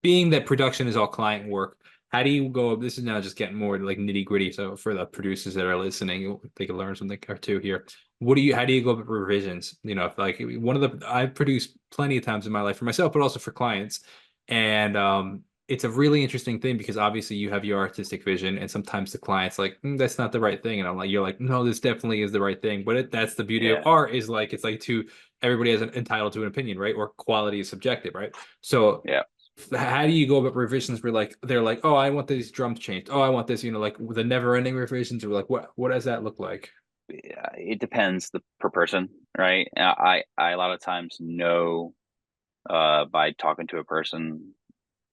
being that production is all client work, how do you go? This is now just getting more like nitty gritty. So for the producers that are listening, they can learn something or two here. How do you go about revisions? If, like I've produced plenty of times in my life for myself, but also for clients. And it's a really interesting thing because obviously you have your artistic vision, and sometimes the client's like, that's not the right thing. And I'm like, you're like, no, this definitely is the right thing. But that's the beauty of Yeah. art, is like, it's like everybody has entitled to an opinion, right? Or quality is subjective, right? So Yeah. how do you go about revisions where like they're like, oh, I want these drums changed. Oh, I want this, like the never ending revisions, or like what does that look like? Yeah, it depends per person, right? I a lot of times know by talking to a person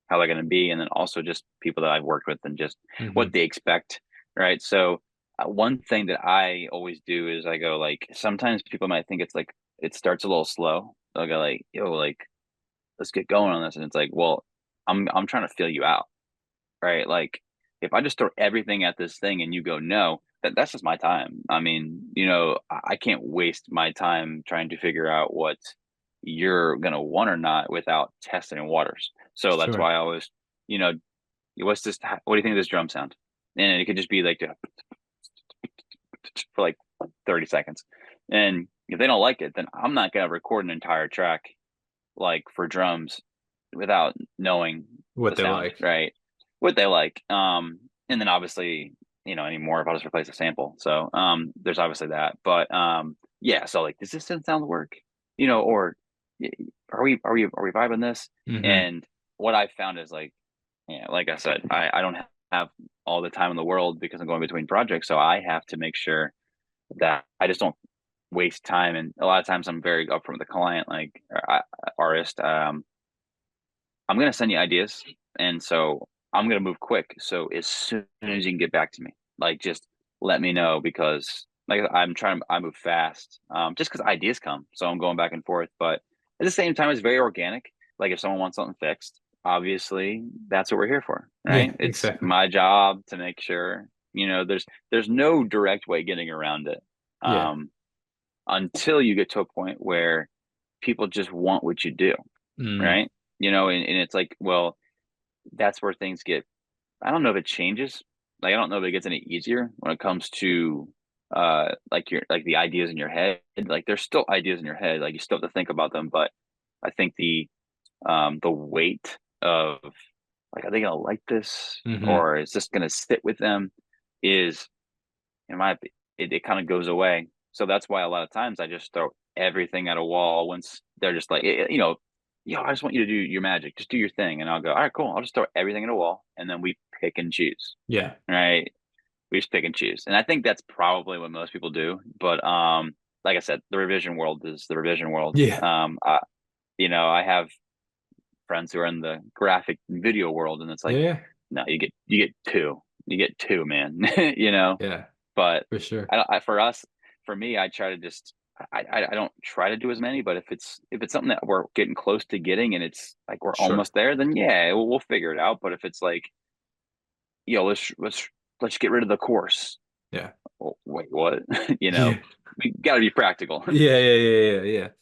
how they're going to be, and then also just people that I've worked with and just what Hmm. they expect, right? So one thing that I always do is I go like sometimes people might think it's like it starts a little slow. They'll go like, yo, like let's get going on this, and it's like, well, I'm trying to feel you out, right? Like if I just throw everything at this thing and you go no, that's just my time. I mean, I can't waste my time trying to figure out what you're gonna want or not without testing waters. So that's Sure. why I always, you know, what's this? What do you think of this drum sound? And it could just be like for like 30 seconds. And if they don't like it, then I'm not gonna record an entire track like for drums without knowing What the they sound, like. right? What they like. And then obviously, anymore if I'll just replace a sample. So there's obviously that. But yeah, so like, does this sound work? Or are we vibing this? Hmm. And what I found is like, like I said, I don't have all the time in the world because I'm going between projects. So I have to make sure that I just don't waste time. And a lot of times I'm very upfront with the client, like artist. I'm gonna send you ideas, and so I'm gonna move quick. So as soon as you can get back to me, like just let me know because like I move fast, just because ideas come. So I'm going back and forth, but at the same time, it's very organic. Like if someone wants something fixed, obviously that's what we're here for, Yeah, right? It's exactly. my job to make sure there's no direct way getting around it, Yeah. um, until you get to a point where people just want what you do, Mm. right? And it's like, well, that's where things get, I don't know if it changes. Like, I don't know if it gets any easier when it comes to like the ideas in your head. Like there's still ideas in your head. Like you still have to think about them. But I think the weight of like, are they gonna like this? Hmm. Or is this gonna sit with them? Is in my it kind of goes away. So that's why a lot of times I just throw everything at a wall once they're just like, I just want you to do your magic, just do your thing, and I'll go, all right, cool. I'll just throw everything at a wall, and then we pick and choose, Yeah. right? We just pick and choose, and I think that's probably what most people do. But like I said, the revision world is the revision world. Yeah. I have friends who are in the graphic video world, and it's like, Yeah. no, you get two, man, Yeah. but For sure. for me, I try to just I don't try to do as many, but if it's something that we're getting close to getting and it's like we're Sure. almost there, then yeah, we'll figure it out. But if it's like, let's get rid of the course. Yeah. Well, wait, what? Yeah. We got to be practical. Yeah. Yeah. Yeah. Yeah. Yeah.